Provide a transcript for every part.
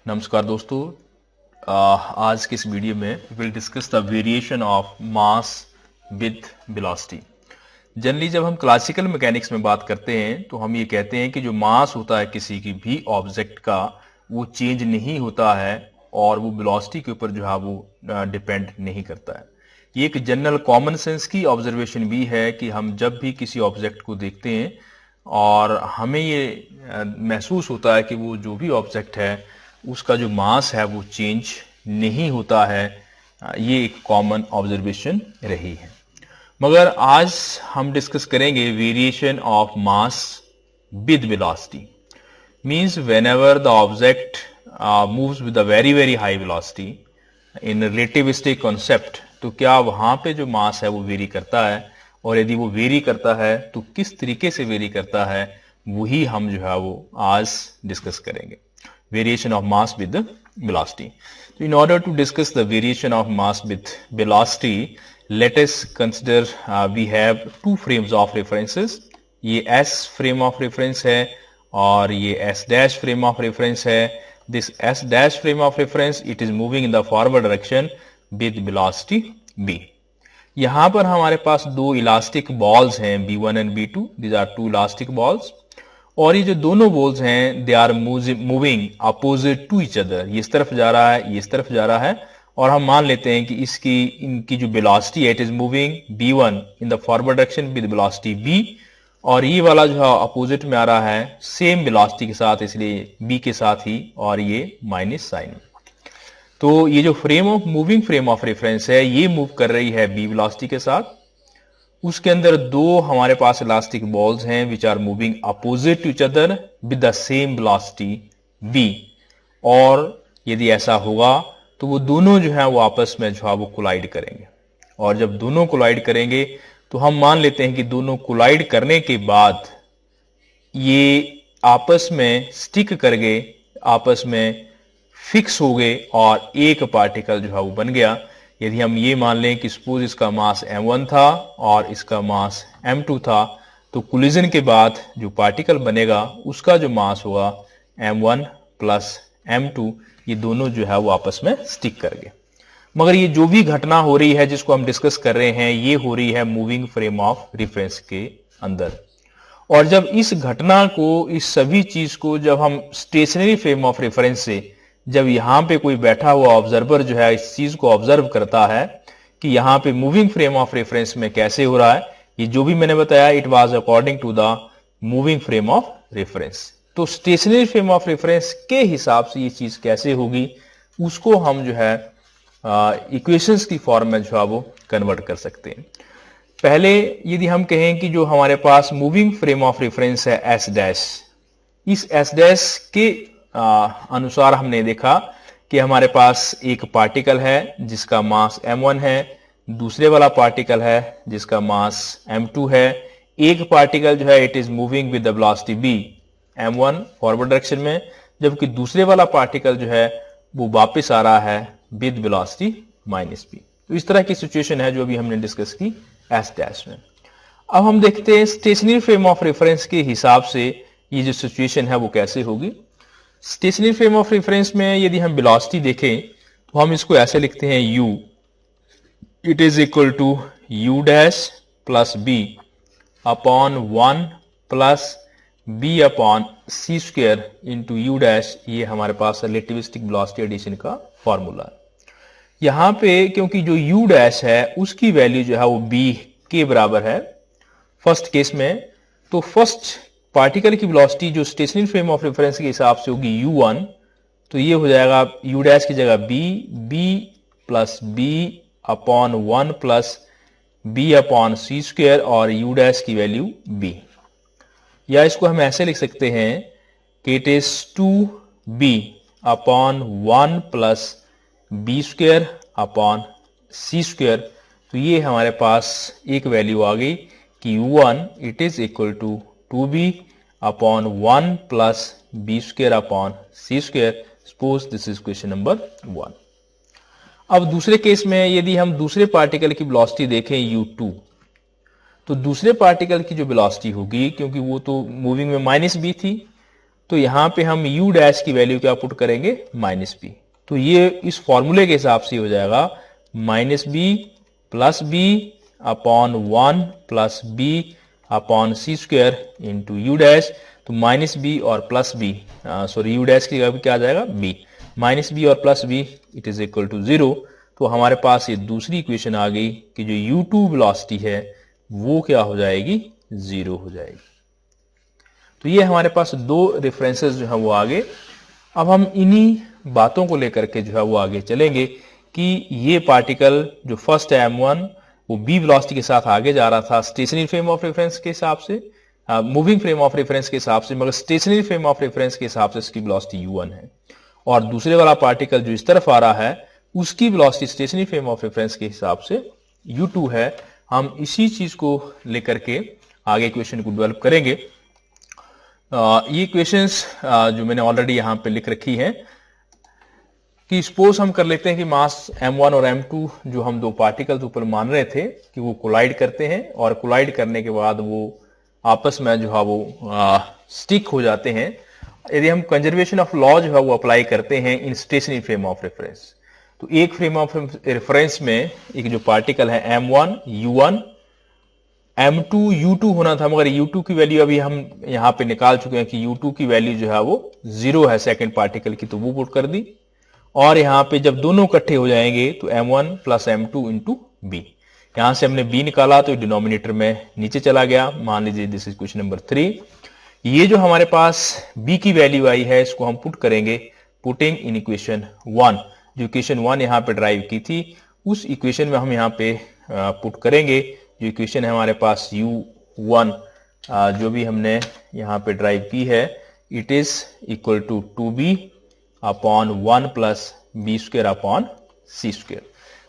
नमस्कार दोस्तों। आज के इस वीडियो में will discuss the variation of mass with velocity. Generally जब हम क्लासिकल मैकेनिक्स में बात करते हैं तो हम ये कहते हैं कि जो मास होता है किसी की भी ऑब्जेक्ट का वो चेंज नहीं होता है और वो वेलोसिटी के ऊपर जो है वो डिपेंड नहीं करता है। ये एक जनरल कॉमन सेंस की ऑब्जर्वेशन भी है कि हम जब भी किसी ऑब्जेक्ट को देखते हैं और हमें ये महसूस होता है कि वो जो भी ऑब्जेक्ट है उसका जो मास है वो चेंज नहीं होता है। ये एक कॉमन ऑब्जर्वेशन रही है। मगर आज हम डिस्कस करेंगे variation of mass with velocity. Means whenever the object moves with a very very high velocity in relativistic concept, तो क्या वहां पे जो मास है वो वेरी करता है, और यदि वो वेरी करता है तो किस तरीके से वेरी करता है, वही हम जो है वो आज डिस्कस करेंगे। Variation of mass with the velocity. So in order to discuss the variation of mass with velocity, let us consider we have two frames of references. ये S frame of reference है और ये S dash frame of reference है. This S dash frame of reference, it is moving in the forward direction with velocity v. यहाँ पर हमारे पास दो elastic balls हैं B1 and B2. These are two elastic balls. और ये जो दोनों बॉल्स हैं they are moving opposite to each other. ये इस तरफ जा रहा है, ये इस तरफ जा रहा है, और हम मान लेते हैं कि इनकी जो वेलोसिटी है it is moving B1 in the forward direction with velocity v, और ये वाला जो है अपोजिट में आ रहा है सेम वेलोसिटी के साथ, इसलिए b के साथ ही, और ये माइनस साइन। तो ये जो मूविंग फ्रेम ऑफ रेफरेंस है ये मूव कर रही है b वेलोसिटी के साथ। उसके अंदर दो हमारे पास इलास्टिक बॉल्स हैं which are moving opposite to each other with the same velocity v, और यदि ऐसा होगा तो वो दोनों जो है वो आपस में जो है वो कोलाइड करेंगे, और जब दोनों कोलाइड करेंगे तो हम मान लेते हैं कि दोनों कोलाइड करने के बाद ये आपस में स्टिक कर गए, आपस में फिक्स हो गए और एक पार्टिकल जो है वो बन गया। यदि हम ये मान लें कि सपोज इसका मास m1 था और इसका मास m2 था, तो कोलिजन के बाद जो पार्टिकल बनेगा उसका जो मास होगा m1 प्लस m2, ये दोनों जो है वो आपस में स्टिक कर गए। मगर ये जो भी घटना हो रही है जिसको हम डिस्कस कर रहे हैं ये हो रही है मूविंग फ्रेम ऑफ रेफरेंस के अंदर, और जब इस घटना को, इस सभी चीज को जब हम स्टेशनरी फ्रेम ऑफ रेफरेंस से, जब यहां पे कोई बैठा हुआ ऑब्जर्वर जो है इस चीज को ऑब्जर्व करता है कि यहां पे मूविंग फ्रेम ऑफ रेफरेंस में कैसे हो रहा है, ये जो भी मैंने बताया it was according to the moving frame of reference. तो स्टेशनरी फ्रेम ऑफ रेफरेंस के हिसाब से ये चीज कैसे होगी उसको हम जो है इक्वेशंस की फॉर्म में जो है वो कन्वर्ट कर सकते हैं। पहले यदि हम कहें कि जो हमारे पास मूविंग फ्रेम ऑफ रेफरेंस है एस डैश, इस एस डैश के अनुसार हमने देखा कि हमारे पास एक पार्टिकल है जिसका मास m1 है, दूसरे वाला पार्टिकल है जिसका मास m2 है। एक पार्टिकल जो है it is moving with the velocity v m1 forward direction में, जबकि दूसरे वाला पार्टिकल जो है वो वापस आ रहा है विद वेलोसिटी माइनस v। तो इस तरह की सिचुएशन है जो अभी हमने डिस्कस की एस डैश में। अब हम देखते हैं स्टेशनरी फ्रेम ऑफ रेफरेंस के हिसाब से ये जो सिचुएशन है वो कैसे होगी। स्टेशनरी फ्रेम ऑफ रेफरेंस में यदि हम वेलोसिटी देखें तो हम इसको ऐसे लिखते हैं u, it is equal to u dash plus b upon 1 plus b upon c square into u dash. ये हमारे पास रिलेटिविस्टिक वेलोसिटी एडिशन का फॉर्मूला है। यहां पे क्योंकि जो u डैश है उसकी वैल्यू जो है वो b के बराबर है फर्स्ट केस में, तो फर्स्ट पार्टिकल की वेलोसिटी जो स्टेशनरी फ्रेम ऑफ रेफरेंस के हिसाब से होगी u1, तो ये हो जाएगा u डैश की जगह b plus b upon 1 plus b upon c square और u डैश की वैल्यू b। या इसको हम ऐसे लिख सकते हैं कि it is 2b upon 1 plus b square upon c square. तो ये हमारे पास एक वैल्यू आ गई कि u1 it is equal to 2b upon 1 plus b square upon c square. Suppose this is question number 1। अब दूसरे केस में यदि हम दूसरे पार्टिकल की वेलोसिटी देखें u2, तो दूसरे पार्टिकल की जो वेलोसिटी होगी, क्योंकि वो तो मूविंग में माइनस b थी, तो यहां पे हम u डैश की वैल्यू क्या पुट करेंगे, -b। तो ये इस फॉर्मूले के हिसाब से हो जाएगा -b plus b upon 1 plus b upon c square into u dash. तो -b और plus b, sorry u dash की जगह क्या आ जाएगा, b। -b और plus b it is equal to 0। तो हमारे पास ये दूसरी इक्वेशन आ गई कि जो u2 वेलोसिटी है वो क्या हो जाएगी, 0 हो जाएगी। तो ये हमारे पास दो रेफरेंसेस जो है वो आगे। अब हम इन्हीं बातों को लेकर के जो है वो आगे चलेंगे कि ये पार्टिकल जो फर्स्ट है m1 वो b वेलोसिटी के साथ आगे जा रहा था स्टेशनरी फ्रेम ऑफ रेफरेंस के हिसाब से, मूविंग फ्रेम ऑफ रेफरेंस के हिसाब से, मगर स्टेशनरी फ्रेम ऑफ रेफरेंस के हिसाब से इसकी वेलोसिटी u1 है। और दूसरे वाला पार्टिकल जो इस तरफ आ रहा है उसकी velocity stationary frame of reference के हिसाब से u2 है। हम इसी चीज को लेकर के आगे इक्वेशन को डेवलप करेंगे। ये इक्वेशंस जो मैंने ऑलरेडी यहां पे लिख रखी है कि सपोज हम कर लेते हैं कि मास m1 और m2 जो हम दो पार्टिकल्स ऊपर मान रहे थे कि वो कोलाइड करते हैं, और कोलाइड करने के बाद वो आपस में जो है वो स्टिक हो जाते हैं। यदि हम कंजर्वेशन ऑफ लॉ जो है वो अप्लाई करते हैं इन स्टेशनरी फ्रेम ऑफ रेफरेंस, तो एक फ्रेम ऑफ रेफरेंस में एक जो पार्टिकल है m1 u1, m2 u2 होना था, मगर u2 की वैल्यू अभी हम यहां पे निकाल चुके हैं कि u2 की वैल्यू जो है वो 0 है सेकंड पार्टिकल की, तो वो पुट कर दी। और यहां पे जब दोनों इकट्ठे हो जाएंगे तो m1 plus m2 into B. यहां से हमने b निकाला तो डिनोमिनेटर में नीचे चला गया। मान लीजिए दिस इज क्वेश्चन नंबर 3। ये जो हमारे पास b की वैल्यू आई है इसको हम पुट करेंगे पुटिंग इन इक्वेशन 1। जो इक्वेशन 1 यहाँ पे ड्राइव की थी उस इक्वेशन में हम यहाँ पे पुट करेंगे। जो इक्वेशन है हमारे पास u1 जो भी हमने यहाँ पे ड्राइव की है, it is equal to 2b upon 1 plus b square upon c square.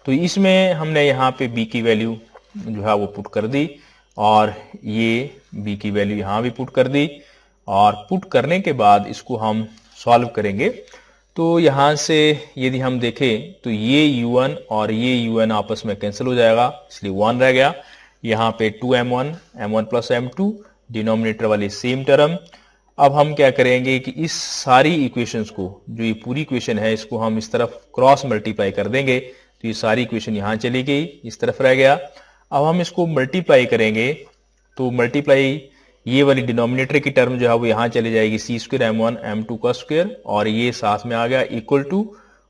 तो इसमें हमने यहाँ पे b की वैल्यू जो है वो पुट कर दी, और ये b की वैल्यू यहाँ भी पुट कर दी। और पुट करने के बाद इसको हम सॉल्व करेंगे। तो यहां से यदि हम देखें तो ये u1 और ये un आपस में कैंसिल हो जाएगा, इसलिए 1 रह गया। यहाँ पे 2m1 m1 plus m2 denominator वाली सेम टर्म। अब हम क्या करेंगे कि इस सारी इक्वेशंस को, जो ये पूरी इक्वेशन है, इसको हम इस तरफ क्रॉस मल्टीप्लाई कर देंगे। तो ये सारी इक्वेशन यहां चली गई, इस तरफ रह गया। अब हम इसको मल्टीप्लाई करेंगे तो मल्टीप्लाई ये वाली डिनोमिनेटर की टर्म जो है वो यहां चली जाएगी, सी स्क्वायर m1 m2 का स्क्वायर, और ये साथ में आ गया इक्वल टू,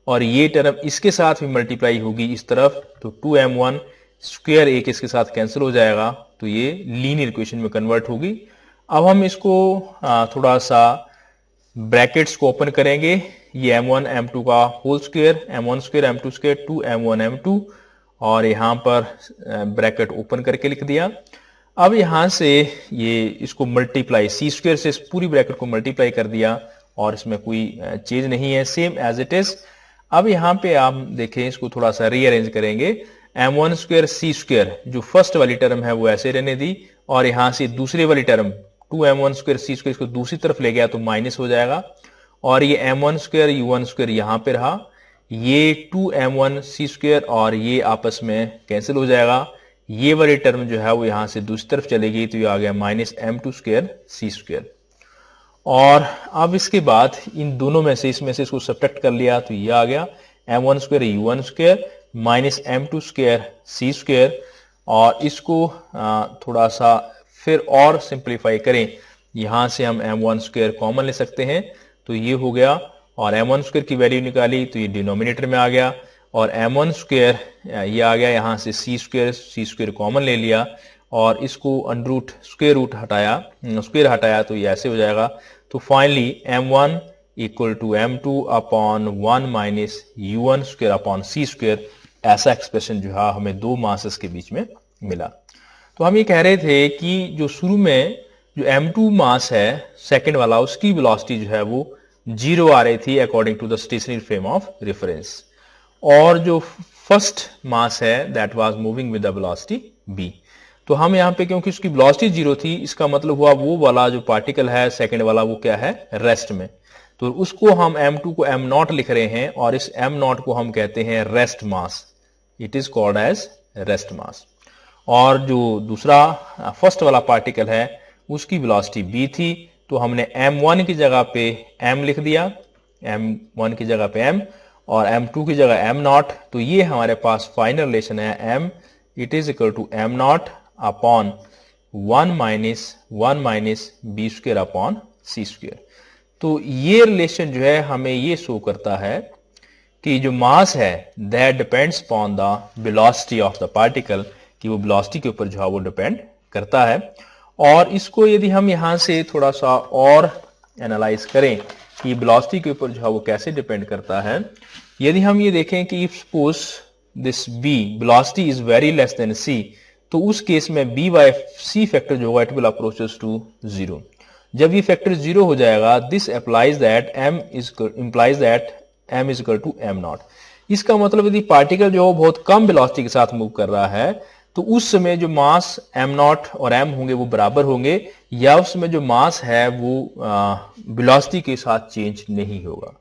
और ये टर्म इसके साथ भी मल्टीप्लाई होगी इस तरफ, तो 2m1 स्क्वायर एक इसके साथ कैंसिल हो जाएगा, तो ये लीनियर इक्वेशन में कन्वर्ट होगी। अब हम इसको थोड़ा सा ब्रैकेट्स को ओपन करेंगे। ये m1 m2 का whole square, m1 square m2 square 2m1 m2, और यहां पर ब्रैकेट ओपन करके लिख दिया। अब यहां से ये इसको मल्टीप्लाई सी स्क्वायर से इस पूरी ब्रैकेट को मल्टीप्लाई कर दिया, और इसमें कोई चेंज नहीं है, सेम एज इट इज। अब यहां पे आप देखें, इसको थोड़ा सा रीअरेंज करेंगे। m1 स्क्वायर सी स्क्वायर जो फर्स्ट वाली टर्म है वो ऐसे रहने दी, और यहां से दूसरी वाली term 2m1 square c square इसको दूसरी तरफ ले गया तो माइनस हो जाएगा, और ये m1 स्क्वायर u1 स्क्वायर यहां पे रहा, ये 2m1 सी स्क्वायर और ये आपस में कैंसिल हो जाएगा। ये वाली टर्म जो है वो यहां से दूसरी तरफ चलेगी, तो ये आ गया minus m2 square c square. और अब इसके बाद इन दोनों में से, इसमें से इसको सब्ट्रैक्ट कर लिया तो ये आ गया m1 square u1 square minus m2 square c square. और इसको थोड़ा सा फिर और सिंप्लीफाई करें, यहां से हम m1 स्क्वायर कॉमन ले सकते हैं, तो ये हो गया, और m1 स्क्वायर की वैल्यू निकाली तो ये डिनोमिनेटर में आ गया, और m1 स्क्वायर ये आ गया, यहां से सी स्क्वायर कॉमन ले लिया, और इसको अंडरूट स्क्वायर रूट हटाया, स्क्वायर हटाया तो ये ऐसे हो जाएगा। तो finally m1 equal to m2 upon 1 minus u1 square upon c square, ऐसा एक्सप्रेशन जो है हमें दो मासेस के बीच में मिला। तो हम ये कह रहे थे कि जो शुरू में जो m2 मास है सेकंड वाला, उसकी वेलोसिटी जो है वो 0 आ रही थी according to the stationary frame of reference, और जो फर्स्ट मास है that was moving with the velocity b। तो हम यहाँ पे क्योंकि उसकी वेलोसिटी 0 थी, इसका मतलब हुआ वो वाला जो पार्टिकल है सेकंड वाला वो क्या है, रेस्ट में। तो उसको हम m2 को m0 लिख रहे हैं, और इस m0 को हम कहते हैं rest mass, it is called as rest mass. और जो दूसरा फर्स्ट वाला पार्टिकल है उसकी वेलोसिटी b थी, तो हमने m1 की जगह पे m लिख दिया, m1 की जगह पे m और m2 की जगह m0। तो ये हमारे पास फाइनल रिलेशन है m it is equal to m0 upon 1 minus b square upon c square. तो ये रिलेशन जो है हमें ये शो करता है कि जो मास है that depends upon the velocity of the particle, कि वो वेलोसिटी के ऊपर जो है वो डिपेंड करता है। और इसको यदि हम यहां से थोड़ा सा और एनालाइज करें कि वेलोसिटी के ऊपर जो है वो कैसे डिपेंड करता है, यदि हम ये देखें कि if suppose this b velocity is very less than c, तो उस केस में b बाय c फैक्टर जो होगा इट विल अप्रोचेस टू 0। जब ये फैक्टर 0 हो जाएगा, this applies that m is equal to m0। इसका मतलब यदि पार्टिकल जो है बहुत कम वेलोसिटी के साथ मूव कर रहा है तो उस समय जो मास m0 और m होंगे वो बराबर होंगे, या उस समय जो मास है वो वेलोसिटी के साथ चेंज नहीं होगा।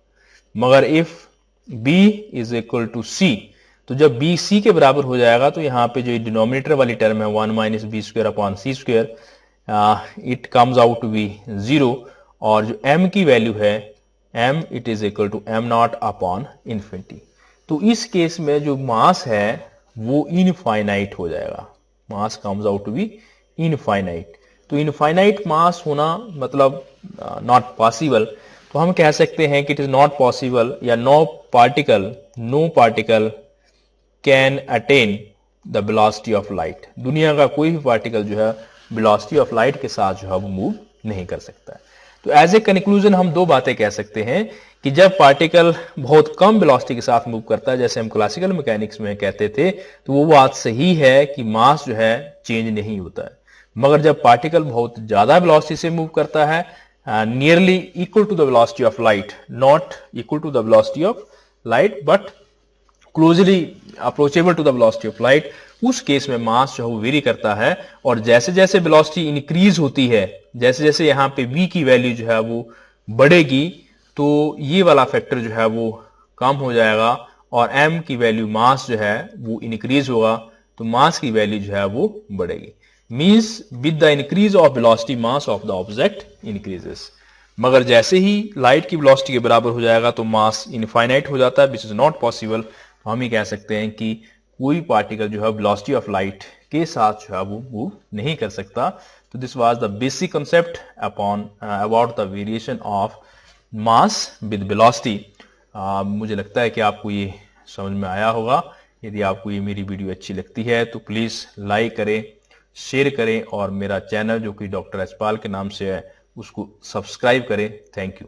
मगर if b is equal to c, तो जब b c के बराबर हो जाएगा तो यहाँ पे जो डिनोमिनेटर वाली टर्म है 1 minus b square upon c square, it comes out to be 0, और जो m की वैल्यू है m it is equal to m0 upon infinity. तो इस केस में जो मास है वो इनफाइनाइट हो जाएगा, mass comes out to be infinite. तो इनफाइनाइट मास होना मतलब नॉट पॉसिबल। तो हम कह सकते हैं कि इट इज नॉट पॉसिबल, या no particle can attain the velocity of light. दुनिया का कोई भी पार्टिकल जो है वेलोसिटी ऑफ लाइट के साथ जो है वो मूव नहीं कर सकता है। तो एज ए कंक्लूजन हम दो बातें कह सकते हैं कि जब पार्टिकल बहुत कम वेलोसिटी के साथ मूव करता है, जैसे हम क्लासिकल मैकेनिक्स में कहते थे, तो वो बात सही है कि मास जो है चेंज नहीं होता है। मगर जब पार्टिकल बहुत ज्यादा वेलोसिटी से मूव करता है, nearly equal to the velocity of light, not equal to the velocity of light but closely approachable to the velocity of light, उस केस में मास जो है वो वेरी करता है। और जैसे जैसे वेलोसिटी इंक्रीज होती है, जैसे जैसे यहाँ पे v की वैल्यू जो है वो बढ़ेगी, तो ये वाला फैक्टर जो है वो कम हो जाएगा और m की वैल्यू मास जो है वो इंक्रीज होगा, तो मास की वैल्यू जो है वो बढ़ेगी। Means with the increase of velocity mass of the object increases. मगर जैसे ही लाइट की वेलोसिटी के बराबर हो जाएगा तो मास इनफाइनाइट हो जाता है, विच इज नॉट पॉसिबल। हम ही कह सकते हैं कि कोई पार्टिकल जो है वेलोसिटी ऑफ लाइट के साथ जो है वो मूव नहीं कर सकता। तो this was the basic concept upon about the variation of mass with velocity. मुझे लगता है कि आपको ये समझ में आया होगा। यदि आपको ये मेरी वीडियो अच्छी लगती है तो प्लीज लाइक करें, शेयर करें और मेरा चैनल जो कि डॉक्टर यशपाल के नाम से है उसको सब्सक्राइब करें। Thank you.